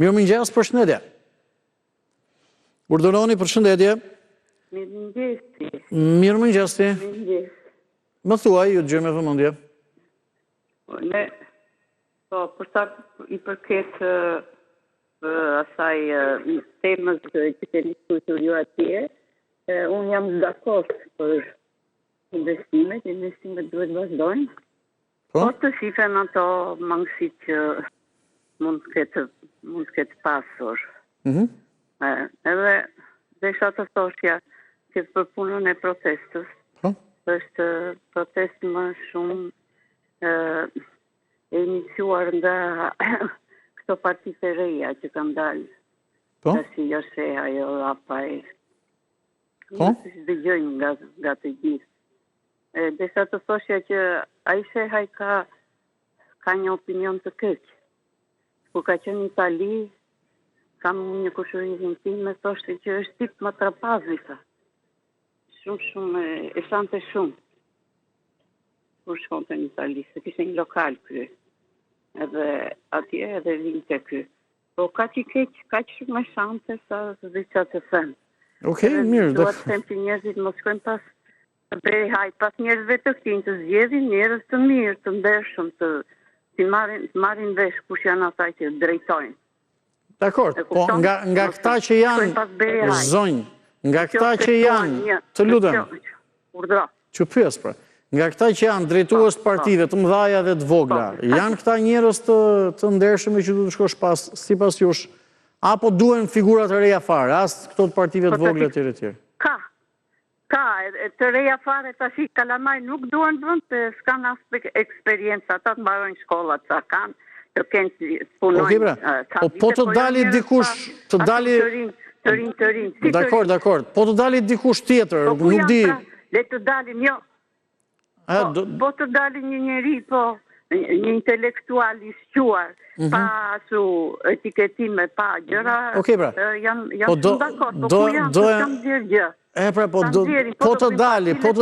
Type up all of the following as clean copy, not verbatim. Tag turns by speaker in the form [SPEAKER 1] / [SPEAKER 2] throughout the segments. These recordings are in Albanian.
[SPEAKER 1] Mirëmëngjes, përshëndetje. Urdhëroni, përshëndetje.
[SPEAKER 2] Mirëmëngjesi.
[SPEAKER 1] Mirëmëngjes.
[SPEAKER 2] Mirëmëngjes.
[SPEAKER 1] Më thuaj, ju dëgjoj me vëmendje.
[SPEAKER 2] Për sa i përket asaj temës që keni diskutuar ju atje, unë jam dakord për investimet duhet vazhdojnë. Po të shifen ato mangësit që mund të ketë pasur. Edhe desha të thoshja që për punën e protestës, është protest më shumë e iniciuar nga këto partitë e reja që kanë dalë. Nga si Josheha, jo Rapaj. Në si dëgjojnë nga të gjithë. Desha të thoshja që ai Shehaj ka një opinion të keq. Kur ka qenë në Itali, kam një kushërinë time, thoshte që është tip më trapazi, tha. Shumë, e shante shumë. Kur shkonte në Itali, se kishte një lokal kry. Edhe atje edhe vinte kry. Po ka që keq, ka që shumë me shante, sa dhe që të thëmë.
[SPEAKER 1] Okej, mirë.
[SPEAKER 2] Duhet të them që njerëzit mos shkojnë pas brehaj, pas njerëzve të këtin, të zgjedhin njerëz të mirë, të ndershëm, të marrin vesh kush janë ata që drejtojnë.
[SPEAKER 1] Dakor, po nga këta që janë zonjë, nga këta që janë, të lutem, që pyes pra, nga këta që janë drejtues të partive të mëdhaja dhe të vogla, janë këta njerëz të ndershëm që duhet të shkosh pas, sipas jush, apo duhen figurat të reja fare, as këto të partive të vogla të tjerë?
[SPEAKER 2] Ka, të reja fare të ashtë kalamaj nuk duhen vënd, të s'kan as eksperiencë, ata të mbarojnë shkollat, sa kanë, të kenë të punojnë.
[SPEAKER 1] Po të dali dikush, të dali...
[SPEAKER 2] Të rinë.
[SPEAKER 1] Dakor, po të dali dikush tjetër, nuk di...
[SPEAKER 2] Le të dalin, jo. Po të dalin një njeri, po, një intelektual i shquar, pa su etiketime, pa gjëra, janë shumë dakor, po ku janë, të kam dhirë gjë.
[SPEAKER 1] Pra, po të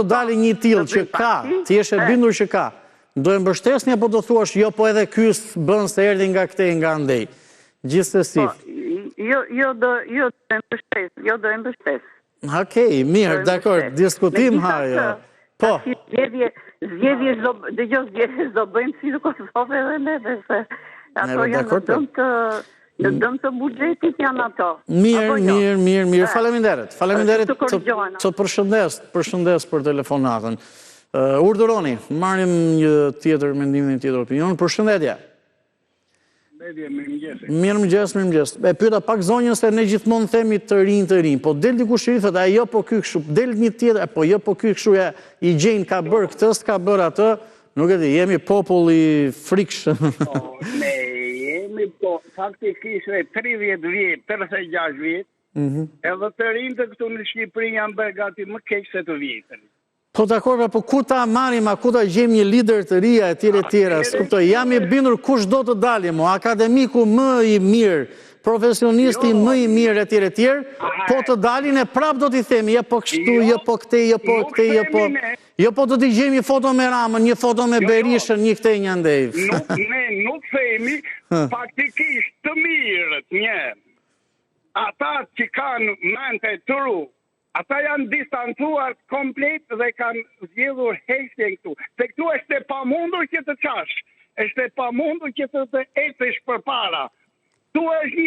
[SPEAKER 1] dali një tilë që ka, ti eshe bindur që ka, do e mbështesni apo do thuash, jo, po edhe kys bën se erdi nga këtej nga ndej. Gjithsesi.
[SPEAKER 2] Jo do e mbështes.
[SPEAKER 1] Okej, mirë, dakor, diskutim hajo. Po.
[SPEAKER 2] Zgjedhje do bëjmë si në Kosovë edhe neve, se ato janë në dëmë të bugjetit janë ato.
[SPEAKER 1] Mirë, faleminderit të përshëndes për telefonatën. Urdhëroni, marrim një tjetër mendimin, një tjetër opinion, përshëndetje. Mirëmëngjes. E pyeta pak zonjën se ne gjithmonë themi të rinj, po del dikush i thot, jo po ky kështu, del një tjetër, po jo po ky kështu i gjejnë ka bër këtë, s'ka bër atë, nuk e di, jemi popull i frikshëm.
[SPEAKER 3] Ne jemi po, faktikisht 30 vjet, 36 vjet, edhe të rinj të këtu në Shqipëri janë bërë gati më keq se të vjetën.
[SPEAKER 1] Po dakor, po ku ta marrim, ku ta gjejmë një lider të ria e tjera, s'kuptoj, jam i bindur kush do të dalim, akademiku më i mirë, profesionisti më i mirë e tjera, po të dalin e prap do t'i themi, jo po kështu, jo po këtej, jo po do t'i gjejmë një foto me Ramën, një foto me Berishën, një këtej një ndej.
[SPEAKER 3] Ne nuk themi, faktikisht të mirët një, ata që kanë mente të ru, ata janë distancuar komplet dhe kanë zgjedhur heqjen këtu. Se këtu është e pamundur që të qash, është e pamundur që të ecësh përpara. Tu është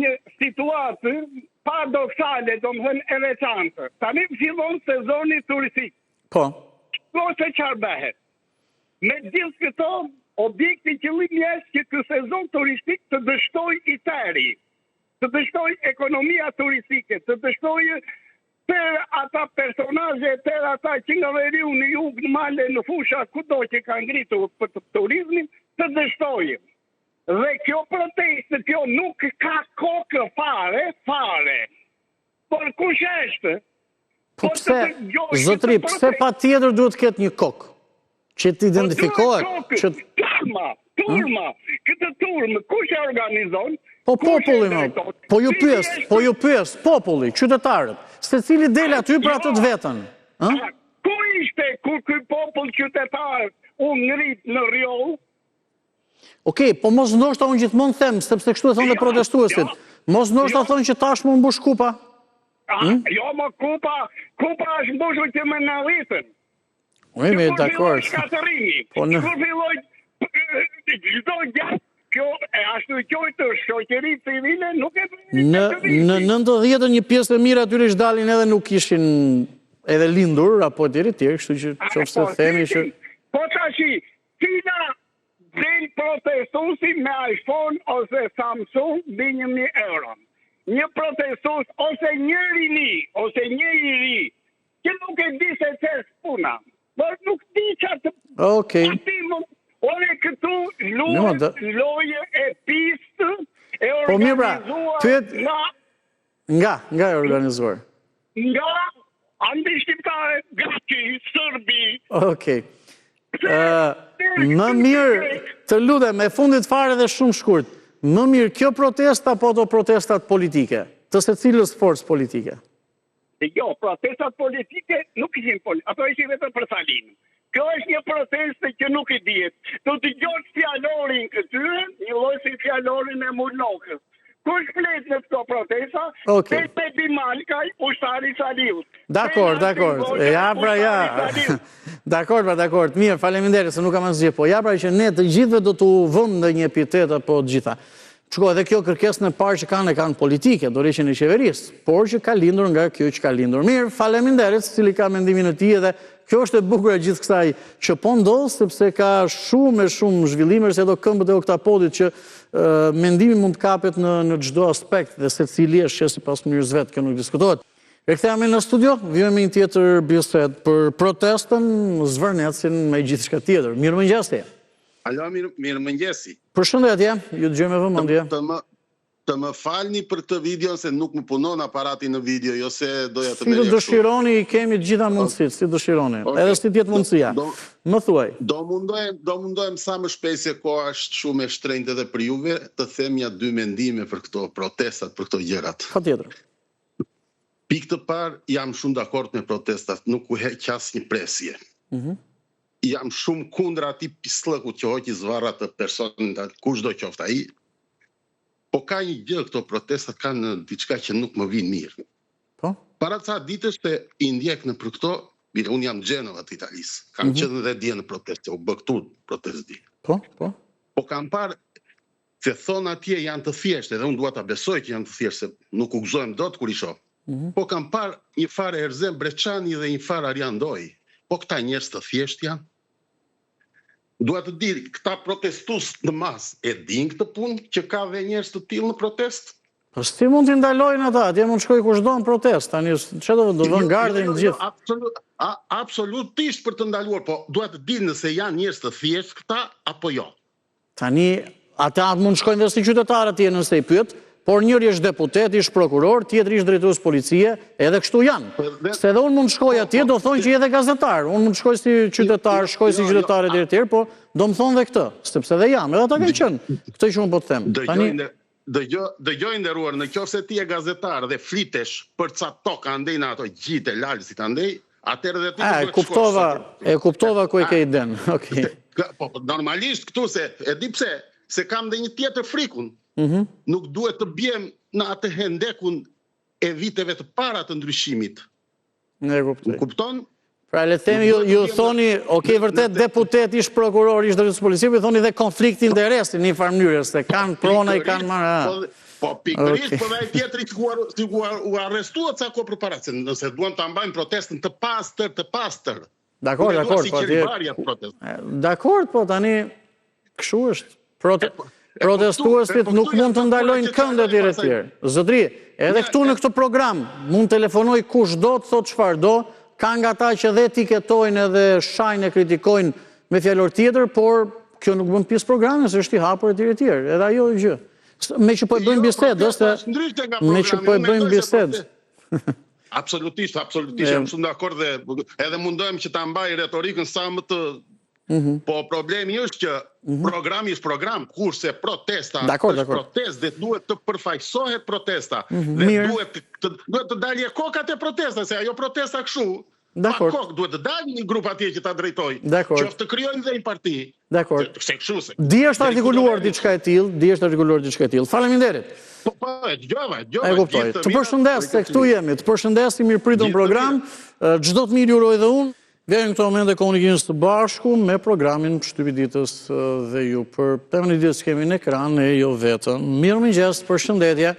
[SPEAKER 3] një situatë paradoksale, domethënë e veçantë. Tani fillon sezoni turistik.
[SPEAKER 1] Po.
[SPEAKER 3] Po se çfarë bëhet? Me gjithë këto objekte qëllimi është që ky sezon turistik të dështoj Itali. Të dështoj ekonomia turistike, të dështoj për ata personazhe, për ata që nga veriu në jug, në male, në fusha, kudo që kanë ngritur për turizmin, të dështoj. Dhe kjo protestë, kjo nuk ka kokë fare. Por kush është?
[SPEAKER 1] Po pse, zotri, pse pa tjetër duhet të ketë një kokë? Që t'identifikohet?
[SPEAKER 3] Turma, këtë turmë, kush e organizon?
[SPEAKER 1] Po populli, po ju pyes, populli, qytetarët, se cili del aty për atë të vetën.
[SPEAKER 3] Ku ishte kur ky popull qytetar u ngrit në rjoll?
[SPEAKER 1] Okej, po mos ndoshta unë gjithmonë them, sepse kështu e thonë dhe protestuesit. Mos ndoshta thonë që tash më mbush kupa.
[SPEAKER 3] Jo, më kupa është mbushur që me në litën.
[SPEAKER 1] Ujme, dakord.
[SPEAKER 3] Po në... Kur filloj çdo gjatë, kjo e ashtu qojtë shoqëri civile nuk e...
[SPEAKER 1] Në 90-ën një pjesë e mirë atyre që dalin edhe nuk ishin edhe lindur, apo deri tjerë, kështu që qofse themi që...
[SPEAKER 3] Po tashi, cila del protestuesi me iPhone ose Samsung dhe 1.000 euro. Një protestues ose një rini, ose një i ri, që nuk e di se ç'është puna. Por nuk di ç'atë...
[SPEAKER 1] Okej.
[SPEAKER 3] Ore këtu loje e pistë e organizuar
[SPEAKER 1] nga e organizuar?
[SPEAKER 3] Nga anti-shqiptare, Greci, Sërbi.
[SPEAKER 1] Okej. Më mirë, të lutem, e fundit fare dhe shumë shkurt, më mirë kjo protesta apo ato protestat politike? Të secilës forcë politike?
[SPEAKER 3] Jo, protestat politike nuk ishin politike, ato ishin vetëm për Salinë. Kjo është një proteste që nuk i dihet. Të dëgjosh fjalorin këtyre, një lloj si fjalorin e Mulnokës. Kush flet në këto protesta? Pepe Bimalkaj, ushtari Saliut.
[SPEAKER 1] Dakord. Ja pra ja. Dakord. Mirë, faleminderit se nuk kam asgjë. Po ja pra që ne të gjithëve do t'u vëmë në një epitet apo të gjitha. Shko, edhe kjo kërkesën e parë që kanë politike, do rishin e qeverisë, por që ka lindur nga kjo që ka lindur. Mirë, faleminderit, cili ka mendimin e tij edhe kjo është e bukur e gjithë kësaj që po ndodh, sepse ka shumë zhvillime, se do këmbët e oktapodit që mendimi mund të kapet në çdo aspekt dhe secili është që sipas mënyrës vet, kjo nuk diskutohet. Rikthehemi në studio, vijmë një tjetër bisedë për protestën, zvërnetësin me gjithçka tjetër. Mirëmëngjesi.
[SPEAKER 4] Alo, mirëmëngjesi.
[SPEAKER 1] Përshëndetje, ju dëgjoj me vëmendje.
[SPEAKER 4] Të më falni për këtë video se nuk më punon aparati në video, jo se doja të
[SPEAKER 1] Si të dëshironi, kemi të gjitha mundësit, si dëshironi. Edhe si tjetë mundësia. Më thuaj.
[SPEAKER 4] Do mundohem sa më shpejt se koha është shumë e shtrenjtë edhe për juve, të them ja dy mendime për këto protestat, për këto gjërat.
[SPEAKER 1] Patjetër.
[SPEAKER 4] Pikë të parë, jam shumë dakord me protestat, nuk u heq asnjë presje. Jam shumë kundër atij pislëku që hoqi zvarra të personit, kushdo qoftë ai. Po ka një gjë, këto protestat kanë diçka që nuk më vin mirë.
[SPEAKER 1] Po?
[SPEAKER 4] Para ca ditësh të i ndjek në për këto, unë jam Gjenova të Italisë. Kam qenë dhe dje në proteste, u bë këtu protest di.
[SPEAKER 1] Po?
[SPEAKER 4] Po kam parë se thonë atje janë të thjeshtë, edhe unë dua ta besoj që janë të thjeshtë, se nuk u gëzojmë dot kur i shoh. Po kam parë një farë Erzem Breçani dhe një farë Arjan Doi. Po këta njerëz të thjeshtë janë. Dua të di, këta protestues në masë e din këtë punë që ka dhe njerëz të tillë në protestë?
[SPEAKER 1] Po si mund t'i ndalojnë ata? Atje mund shkoj kushdo në protestë, tani çfarë do vënë gardhin të gjithë?
[SPEAKER 4] Absolutisht për të ndaluar, po dua të di nëse janë njerëz të thjeshtë këta apo jo.
[SPEAKER 1] Tani ata mund shkojnë dhe si qytetarë atje nëse i pyet, por njëri është deputet, ishtë prokuror, tjetri ishtë drejtues policie, edhe kështu janë. Se edhe unë mund shkoj atje, do thonë që edhe gazetar. Unë mund shkoj si qytetar, shkoj si qytetar e tjerë, po do më thonë dhe këtë, sepse dhe jam, edhe ata kanë qenë. Këtë që unë po të them.
[SPEAKER 4] Dëgjoj nderuar, në qoftë se ti je gazetar dhe flitesh për ca tokë andej në ato gjitë e lalësit andej, atëherë dhe ti
[SPEAKER 1] duhet të shkosh. E kuptova ku e ke iden. Okej.
[SPEAKER 4] Po normalisht këtu se e di pse, se kam dhe një tjetër frikun. Nuk duhet të bjem në atë hendekun e viteve të para të ndryshimit.
[SPEAKER 1] Ne kuptoj.
[SPEAKER 4] Kupton?
[SPEAKER 1] Pra le të themi ju thoni, okej, vërtet deputet, ish prokuror, ish drejtues policie, ju thoni dhe konflikt interesi në një farë mënyrë, se kanë prona i kanë marrë.
[SPEAKER 4] Po pikërisht, po dhe tjetri që u arrestuat sa kohë përpara, se nëse duan ta mbajnë protestën të pastër.
[SPEAKER 1] Dakord, po tani kështu është. Protestuesit nuk mund të ndalojnë këndet e tjerë. Zotri, edhe këtu në këtë program mund telefonoj kush do të thot çfarë do, ka nga ta që dhe etiketojnë edhe shajnë e kritikojnë me fjalor tjetër, por kjo nuk bën pjesë programit, se është i hapur e tjerë. Edhe ajo gjë. Me që po e bëjmë bisedë, me që po e bëjmë bisedë.
[SPEAKER 4] Absolutisht, jam shumë dakord dhe edhe mundohem që ta mbaj retorikën sa më të... Po problemi është që programi është program, kurse protesta është protest dhe duhet të përfaqësohet protesta. Dhe duhet të dalje kokat e protesta, se ajo protesta kështu Pa kokë duhet të dalë një grup atje që ta drejtoj. Qoftë të krijojnë dhe një parti.
[SPEAKER 1] Dakor. Di është artikuluar diçka e tillë, Faleminderit.
[SPEAKER 4] Po, dëgjova.
[SPEAKER 1] E kuptoj. Të përshëndes, se këtu jemi. Të përshëndesim, mirëpritur program. Çdo të mirë ju uroj dhe unë. Vjen këto momente komunikimit së bashku me programin Shtypi i ditës dhe ju për temën e ditës kemi në ekran e jo vetëm. Mirëmëngjes, përshëndetje.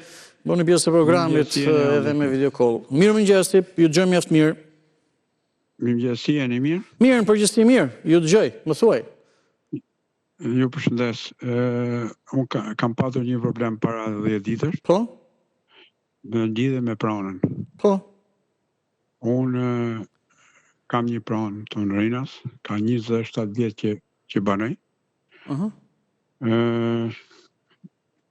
[SPEAKER 1] Bëni pjesë të programit edhe me video call. Mirëmëngjes, ju dëgjoj mjaft mirë.
[SPEAKER 5] Mirëmëngjes, jeni mirë?
[SPEAKER 1] Mirë, në përgjithësi mirë. Ju dëgjoj, më thuaj.
[SPEAKER 5] Ju përshëndes. Unë kam patur një problem para 10 ditësh.
[SPEAKER 1] Po?
[SPEAKER 5] Në lidhje me pronën.
[SPEAKER 1] Po?
[SPEAKER 5] Unë kam një pronë të në Rinas, ka 27 vjetë që banoj.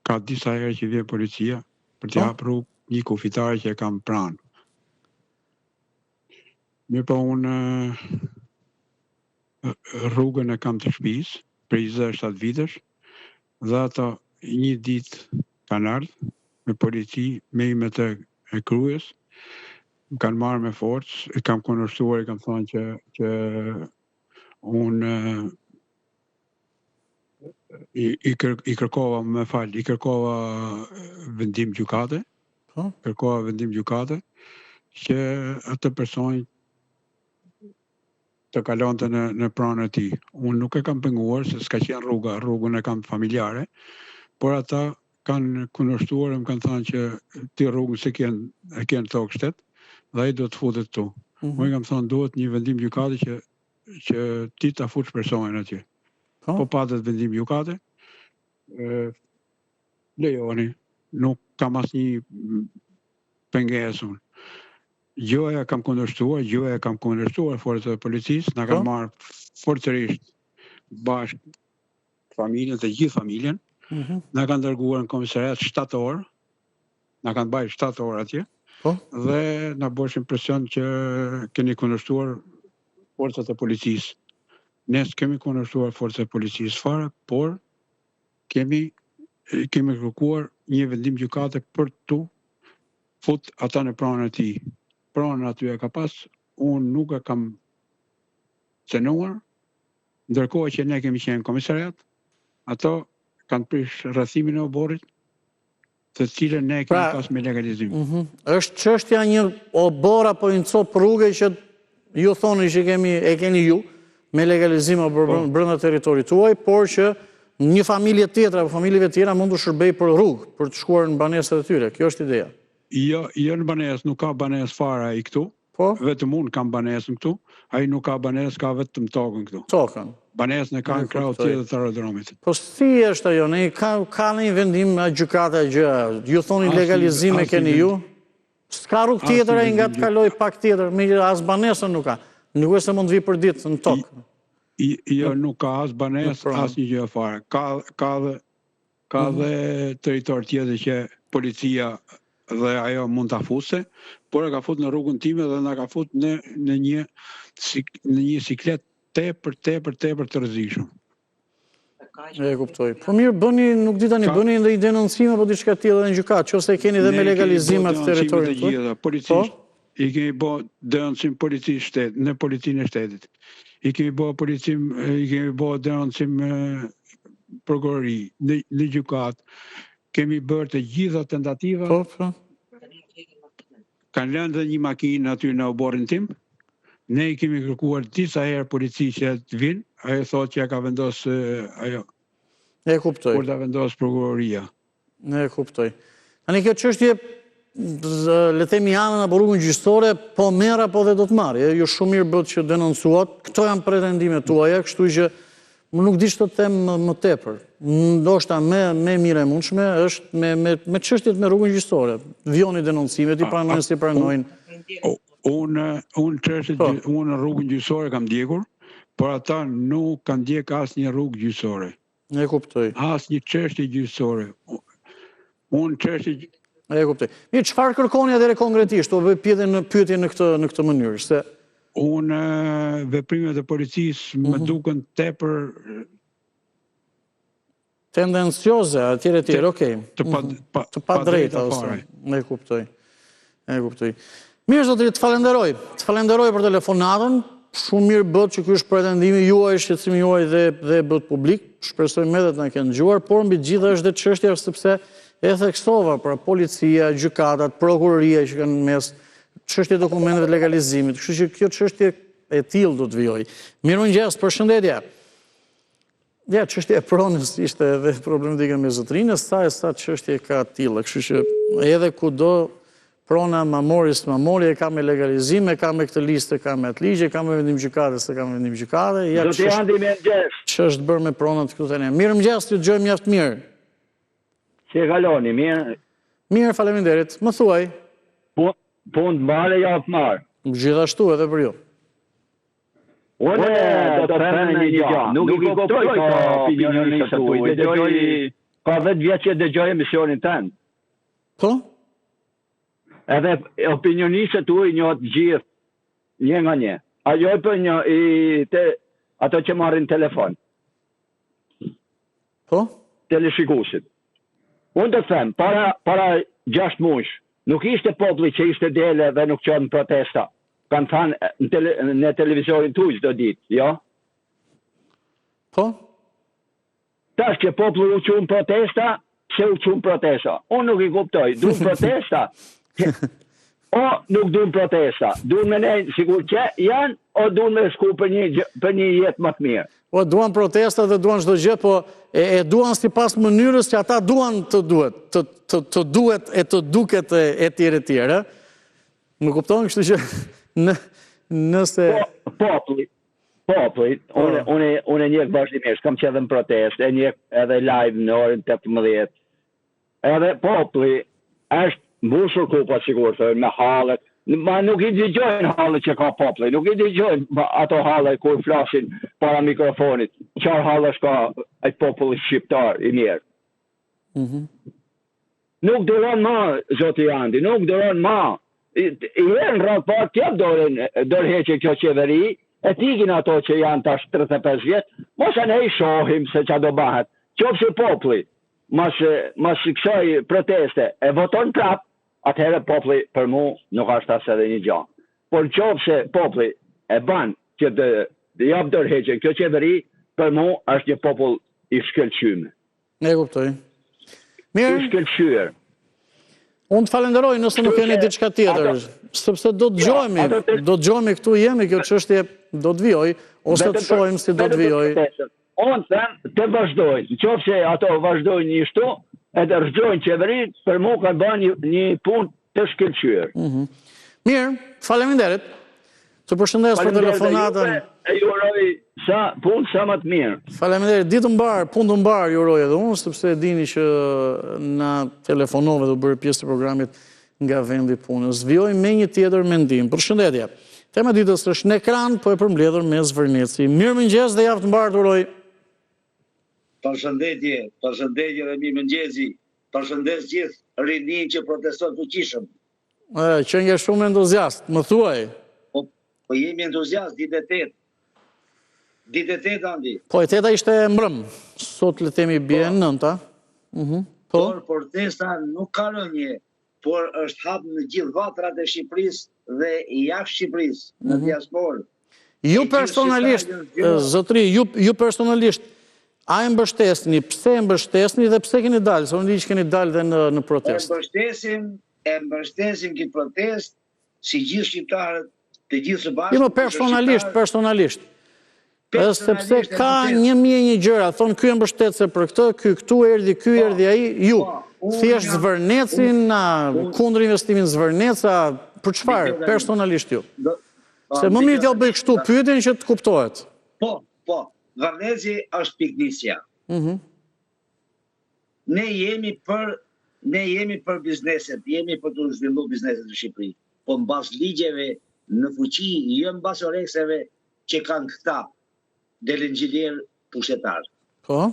[SPEAKER 5] Ka disa herë që vje policia për të hapur një kufitare që e kam pranë. Mirë po unë rrugën e kam të shtëpisë për 27 vitesh dhe ato një ditë kanë ardhur me polici, me imet e kryes, më kanë marrë me forcë, e kam kundërshtuar, e kam thënë që unë i kërkova, më fal, i kërkova vendim gjykate, që atë person të kalonte në pronën e tij. Unë nuk e kam penguar se s'ka qenë rrugën e kam familjare, por ata kanë kundërshtuar, më kanë thënë që ti rrugën se e kanë tokë shtet, dhe ai do të futet këtu. Unë kam thënë duhet një vendim gjykate që ti ta futesh personin atje. Po patet vendim gjykate, lejoni, nuk kam asnjë pengesë unë. Gjoja kam kundërshtuar forcat e policisë, na kanë marrë forcërisht bashkë familjen, të gjithë familjen, na kanë dërguar në komisariat 7 orë, na kanë bajë 7 orë atje, dhe na bëshin presion që keni kundërshtuar forcat e policisë. Ne s'kemi kundërshtuar forcat e policisë fare, por kemi kërkuar një vendim gjykate për tu fut ata në pronën e tij. Pronën aty e ka pas, unë nuk e kam cënuar, ndërkohë që ne kemi qenë në komisariat, ato kanë prish rrethimin e oborrit, të cilën ne kemi pas me legalizim.
[SPEAKER 1] Është çështja një obor apo një cop rruge që ju thoni që e keni ju me legalizim brenda territorit tuaj, por që një familje tjetër apo familjeve tjera mund të shërbej për rrugë, për të shkuar në banesat e tyre. Kjo është ideja.
[SPEAKER 5] Jo në banesë, nuk ka banesë fare ai këtu. Vetëm unë kam banesën këtu, ai nuk ka banesë, ka vetëm tokën këtu.
[SPEAKER 1] Tokën.
[SPEAKER 5] Banesën e ka në krau tjetër të aerodromit.
[SPEAKER 1] Po si është ajo? Ka një vendim gjykate gjë? Ju thoni legalizim e keni ju? S'ka rrugë tjetër ai nga të kaloj pak tjetër, as banesën nuk ka. Nuk është se mund të vi për ditë në tokë.
[SPEAKER 5] Jo, nuk ka as banesë, as një gjë fare. Ka dhe territor tjetër që policia dhe ajo mund ta fuse, por e ka fut në rrugën time dhe na ka fut në një siklet tepër të rrezikshëm.
[SPEAKER 1] E kuptoj. Po mirë, nuk di tani, bëni ndonjë denoncim apo diçka tjetër në gjykat, nëse keni dhe me legalizim atë territorin tuaj.
[SPEAKER 5] Policisht i kemi bë denoncim policisë shtet, në policinë e shtetit. I kemi bë denoncim prokurori, në gjykat. Kemi bërë të gjitha tentativa. Kanë lënë dhe një makinë aty në oborrin tim. Ne i kemi kërkuar disa herë polici që të vinë. Ajo thotë që ja ka vendos ajo.
[SPEAKER 1] E kuptoj.
[SPEAKER 5] Kur ta vendos prokuroria.
[SPEAKER 1] E kuptoj. Tani kjo çështje, le të themi anën apo rrugën gjyqësore, po merr apo dhe do të marrë. Jo shumë mirë bëhet që denoncuat. Këto janë pretendimet tuaja, kështu që nuk di ç'të them më tepër. Ndoshta me mire mundshme është me çështjet me rrugën gjyqësore. Vjoni denoncimet, i pranojnë si pranojnë.
[SPEAKER 5] Unë rrugën gjyqësore kam ndjekur, por ata nuk kanë ndjek asnjë rrugë gjyqësore.
[SPEAKER 1] E kuptoj.
[SPEAKER 5] Asnjë çështje gjyqësore.
[SPEAKER 1] E kuptoj. Mirë, çfarë kërkoni atëherë konkretisht? O bëj pyetje në këtë mënyrë, se
[SPEAKER 5] unë veprimet e policisë më duken tepër
[SPEAKER 1] tendencioze, atjere, okej.
[SPEAKER 5] Të
[SPEAKER 1] Të pa drejta, ose. E kuptoj. Mirë, zotëri, të falenderoj për telefonatën. Shumë mirë bët që ky është pretendimi juaj, shqetësimi juaj dhe bët publik. Shpresojmë edhe të na kenë dëgjuar, por mbi gjitha është dhe çështja sepse e theksova pra policia, gjykatat, prokuroria që kanë mes çështje dokumenteve të legalizimit. Kështu që kjo çështje e tillë do të vijojë. Mirëmëngjes, përshëndetje. Ja, çështja e pronës ishte edhe problematika me zotrinës, sa çështje ka tillë. Kështu që edhe kudo prona mamoris mamori e ka me legalizime, ka me këtë listë, ka me atë ligje, ka me vendim gjykate, se ka me vendim gjykate. Ja, që është bërë me pronat këtu të ne. Mirëmëngjes, të dëgjojmë mjaft mirë.
[SPEAKER 6] Si e kaloni, mirë?
[SPEAKER 1] Mirë, faleminderit. Më thuaj.
[SPEAKER 6] Punë të marë e javë marë.
[SPEAKER 1] Gjithashtu edhe për ju.
[SPEAKER 6] Unë do të them një gjë. Nuk i kuptoj ka opinionistë tuaj. Ka 10 vjetë që dëgjoj emisionin tënë.
[SPEAKER 1] Po?
[SPEAKER 6] Edhe opinionistët tuaj njohët gjithë, një nga një. Ajo për një, ato që marrin telefon.
[SPEAKER 1] Po?
[SPEAKER 6] Teleshikusit. Unë të them, para 6 mush, nuk ishte populli që ishte dele dhe nuk qënë protesta. Kanë thanë në televizorin tuaj çdo ditë, jo?
[SPEAKER 1] Po?
[SPEAKER 6] Tash që populli u qunë protesta, se u qunë protesta. Unë nuk i kuptoj, dunë protesta. O nuk dunë protesta, dunë me nejnë sigur që janë, o dunë me shku për një jetë më të mirë.
[SPEAKER 1] O duan protesta dhe duan çdo gjë, po e duan sipas mënyrës që ata duan të duhet, të duhet e të duket e tjere. Më kupton, kështu që nëse...
[SPEAKER 6] Populli, unë e njekë vazhdimisht, kam që edhe në protest, e njekë edhe live në orën 18. Edhe populli është mbushur kupa sigur të me hallet, ma nuk i dëgjojnë hallet që ka populli, nuk i dëgjojnë ato hallet kur flasin para mikrofonit, qarë hallet ka e populli shqiptar i mirë. Nuk duron ma, zoti Andi, nuk duron ma. I herë në ratë parë tjep dorëheqe kjo qeveri, e tikin ato që janë tash 35 vjetë, mos e ne i shohim se qa do bahet. Qofë populli, mas kësaj proteste, e voton prap, atëherë populli për mu nuk është as edhe një gjë. Por qoftë se populli e ban që të jap dorëheqje kjo qeveri, për mu është një popull i shkëlqyer.
[SPEAKER 1] E kuptoj. Mirë.
[SPEAKER 6] I shkëlqyer.
[SPEAKER 1] Unë të falenderoj nëse nuk keni diçka tjetër, sepse do të dëgjojmë këtu jemi, kjo çështje do të vijoj, ose të shohim si do të vijoj.
[SPEAKER 6] Unë them të vazhdojnë, nëse ato vazhdojnë një shtu, edhe rëgjojnë qeverit, për mu ka bërë një punë të shkëlqyer.
[SPEAKER 1] Mirë, faleminderit. Të përshëndes për telefonatën.
[SPEAKER 6] E juroj punë sa më të mirë.
[SPEAKER 1] Faleminderit. Ditë mbar, punë të mbar juroj edhe unë, sepse e dini që na telefonove dhe u bërë pjesë të programit nga vendi punës. Vjoj me një tjetër mendim. Përshëndetje. Tema ditës është në ekran, po e përmbledhur me Zvërneci. Mirëmëngjes dhe javë të mbar të uroj.
[SPEAKER 7] Përshëndetje dhe mirëmëngjesi. Përshëndes gjithë rinin që proteston fuqishëm.
[SPEAKER 1] Që nje shumë entuziast, më thuaj.
[SPEAKER 7] Po jemi entuziast, ditë e 8. Ditë e 8, Andi.
[SPEAKER 1] Po e 8 ishte mbrëm, sot le themi bie 9.
[SPEAKER 7] Por protesta nuk ka rënje, por është hapë në gjithë vatrat e Shqipërisë dhe jashtë Shqipërisë, në diasporë.
[SPEAKER 1] Ju personalisht, zotri, ju personalisht, a e mbështesni, pse e mbështesni dhe pse keni dalë, se unë di që keni dalë dhe në protest?
[SPEAKER 7] E mbështesim këtë protest, si gjithë shqiptarët, të gjithë së bashkë.
[SPEAKER 1] Jo, personalisht. Sepse ka 1001 gjëra, thonë ky e mbështetse për këtë, ky këtu erdhi, ky erdhi ai, ju. Thjesht Zvërnecin, kundër investimin Zvërneca, për çfarë personalisht ju? Se më mirë t'ja bëj kështu pyetjen që të kuptohet.
[SPEAKER 7] Po, Zvërneci është piknisja. Ne jemi për bizneset, jemi për të zhvillu bizneset në Shqipëri, po në bas ligjeve, në fuqi, jo në bas orekseve që kanë këta delinxhilier pushtetar.
[SPEAKER 1] Po?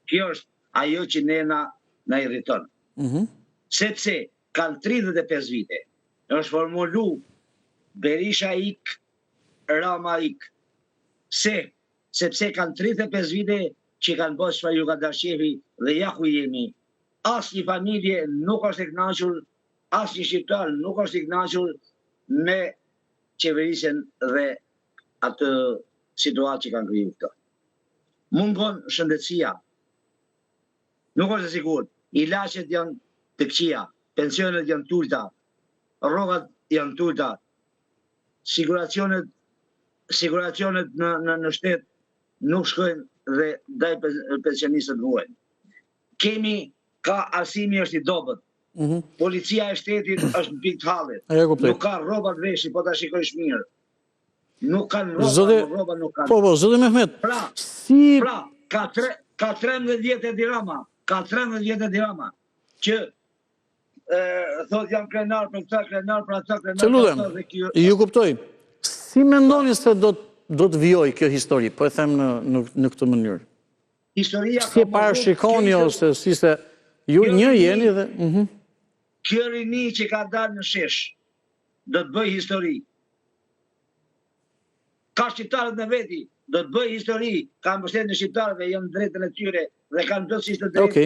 [SPEAKER 7] Kjo është ajo që ne na irriton. Sepse kanë 35 vite, është formulu Berisha ik, Rama ik. Sepse kanë 35 vite që kanë bërë çfarë ju ka dashur shefi dhe ja ku jemi. Asnjë familje nuk është e kënaqur, asnjë shqiptar nuk është i kënaqur me qeverisjen dhe atë situatë që kanë kriju këto. Mungon shëndetësia. Nuk është e sigurt. Ilaçet janë të këqija, pensionet janë tulta, rrogat janë tulta, siguracionet në shtet nuk shkojnë dhe ndaj pensionistët ruajnë. Ka arsimi është i dobët. Policia e shtetit është në pikë të hallit. Nuk ka rroba të veshi, po ta shikojsh mirë. Nuk kanë rroba, nuk kanë.
[SPEAKER 1] Po, zoti Mehmet.
[SPEAKER 7] Pra, ka 13 vjetë e dirama. Ka 13 vjetë e dirama. Që thot jam krenar për këta, krenar për ata, krenar
[SPEAKER 1] për ata. Ju kuptoj. Si mendoni se do të vijoj kjo histori? Po e them në këtë mënyrë.
[SPEAKER 7] Historia
[SPEAKER 1] si parashikoni ose si se ju një jeni dhe...
[SPEAKER 7] Kjo rini që ka dalë në shesh, do të bëj histori. Ka shqiptarët në veti, do të bëj histori, ka mbështetjen e shqiptarëve, janë drejtën e tyre dhe kanë plotësisht të drejtë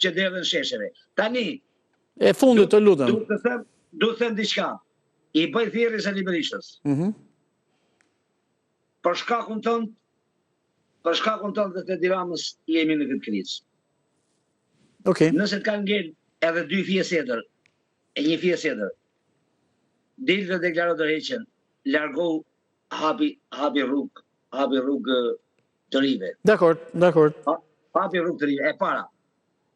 [SPEAKER 7] që derdhen shesheve. Tani,
[SPEAKER 1] e fundit të lutem.
[SPEAKER 7] Du të them diçka. I bëj thirrje Sali Berishës. Për shkakun tënd dhe të Tiranës jemi në këtë krizë. Nëse të kanë ngel edhe 2 fije setër, e 1 fije setër, dilë dhe deklaro tërheqjen, largohu, hapi rrugë të rive.
[SPEAKER 1] Dakor.
[SPEAKER 7] Hapi rrugë të rive, e para.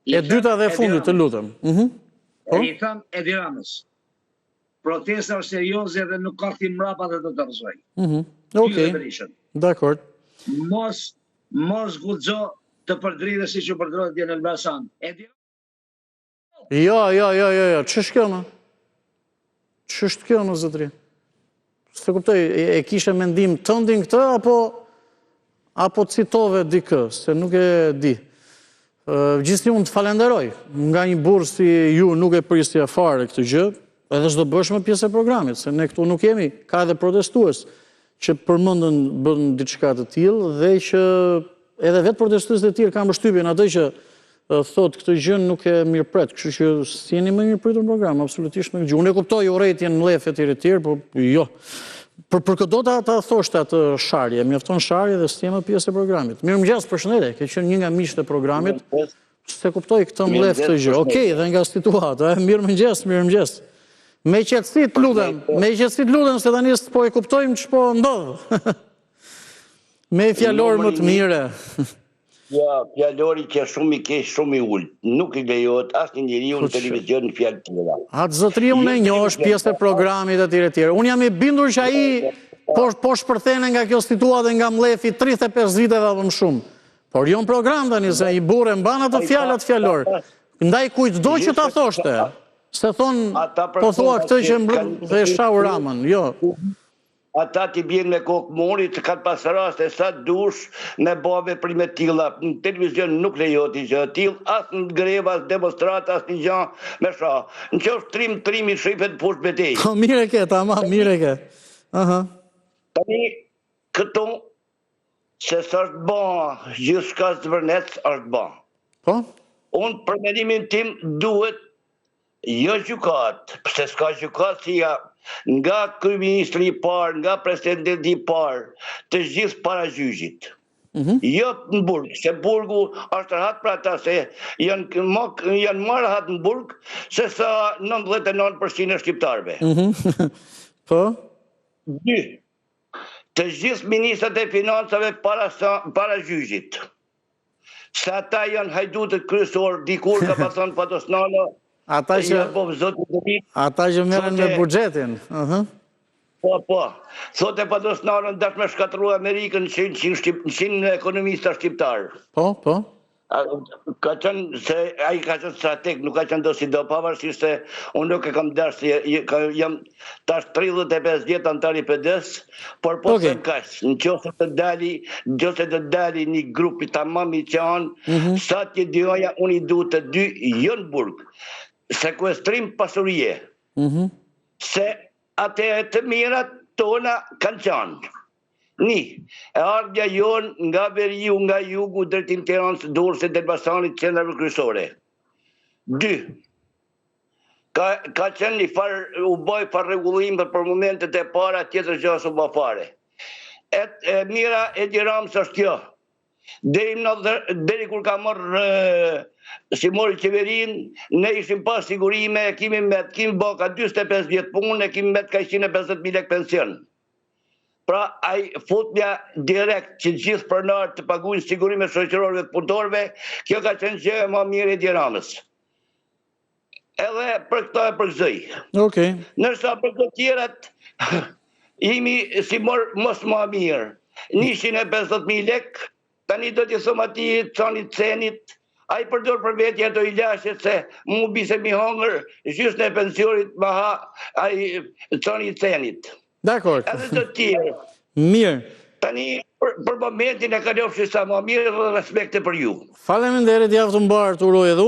[SPEAKER 1] E dyta dhe fundit, të lutem.
[SPEAKER 7] I tham e Tiranës. Protesta është serioze dhe nuk ka ti mrapa dhe të rëzoj.
[SPEAKER 1] Dakor.
[SPEAKER 7] Mos guxo të përdridhe si që përdrodhe dje në Elbasan.
[SPEAKER 1] Jo, ç'është kjo më? Ç'është kjo më, zotëri? Se kuptoj, e kishe mendim tëndin këtë, apo citove dikë, se nuk e di. Gjithsesi unë të falenderoj, nga një burë si ju nuk e prisja fare këtë gjë, edhe s'do bësh më pjesë e programit, se ne këtu nuk jemi, ka edhe protestues që përmendën bën diçka të tillë dhe që edhe vetë protestuesit e tjerë kanë përshtypjen atë që thot këtë gjë nuk e mirëpret, kështu që si jeni më mirëpritur në program, absolutisht nuk gjë. Unë e kuptoj urrëtitjen në lef e tjerë, por jo. Për këtë do ta thoshte atë sharje, mjafton sharje dhe s'jemi pjesë e programit. Mirëmëngjes, përshëndetje, ke qenë një nga miqtë e programit, se kuptoj këtë në lef të gjë. Okej, dhe nga situata, mirëmëngjes. Me qetësi të lutem, se tani po e kuptojmë ç'po ndodh. Me fjalor më të mire.
[SPEAKER 8] Ja, fjalori që shumë i keq, shumë i ulët. Nuk i lejohet asnjë njeriu në televizion në fjalë të tjera.
[SPEAKER 1] Atë zotëri unë e njoh, është pjesë e programit e tjerë. Unë jam i bindur që ai po shpërthene nga kjo situatë nga mlefi 35 viteve apo më shumë. Por jo në program tani se i burrë mban ato fjalë fjalor. Ndaj kujtdo që ta thoshte. Se thonë, po thua këtë që dhe Shau Ramën, jo.
[SPEAKER 8] Ata t'i bjen me kokë mori, të kanë pas raste sa dush në bave prime tilla. Në televizion nuk lejohet i gjë tillë, as në greva, as demonstrata, as një gjë me sha. Në qoftë trimi shifet poshtë betejë.
[SPEAKER 1] Po mire ke, tamam, mire ke.
[SPEAKER 8] Tani, këtu, se s'është ba, gjithçka zvërnec është ba.
[SPEAKER 1] Po?
[SPEAKER 8] Unë për mendimin tim duhet jo gjykat, pse s'ka gjykat si ja nga kryeministri i parë, nga presidenti i parë, të gjithë para gjyqit. Jo në burg, se burgu është rahat për ata se janë më rahat në burg se sa 99% e shqiptarëve.
[SPEAKER 1] Po?
[SPEAKER 8] 2. Të gjithë ministrat e financave para gjyqit. Se ata janë hajdutët kryesor, dikur ka pasur Patosnano.
[SPEAKER 1] Ata që merren me buxhetin.
[SPEAKER 8] Po. Thotë Patosnano dash me shkatërru Amerikën 100 ekonomista shqiptar.
[SPEAKER 1] Po.
[SPEAKER 8] Ka qenë se ai ka qenë strateg, nuk ka qenë do si do, pavarësisht se unë nuk e kam dash se jam tash 35 vjet antar i PD-s, por po them kaq, nëse të dali një grup i tamam i qan, sa ti dëja unë i duhet të dy jo në burg. Sekuestrim pasurie. Se atë të mirat tona kanë qanë. E ardhja jonë nga veriu, nga jugu, drejtim Tiranës, Durrësit, Elbasanit, qendrave kryesore. 2. Ka qenë një farë, u boj farë regullim për momentet e para, tjetër gjë së bë fare. E mira e Edi Ramës është kjo. Deri kur ka marrë si mori qeverin, ne ishim pas sigurime, kemi bë ka 25 vjetë punë, kemi met ka 150.000 lek pension. Pra, ai futja direkt që gjithë pronarët të paguajnë sigurime shoqërore të punëtorëve, kjo ka qenë gjë e më mirë e Edi Ramës. Edhe për këto e përgëzoj.
[SPEAKER 1] Okej.
[SPEAKER 8] Nërsa për të tjerat, imi si mos më mirë. 150.000 lek, tani do t'i thëmë ati Canit Cenit, a i përdor për veti ato i lashet se mu bise mi hongër, gjysë në pensionit ma ha a i Canit Cenit.
[SPEAKER 1] Dakor.
[SPEAKER 8] Edhe të tjerë.
[SPEAKER 1] Mirë.
[SPEAKER 8] Tani, për momentin e ka lofshi sa më mirë dhe respekte për ju.
[SPEAKER 1] Faleminderit, javë të mbarë të uroj edhe unë.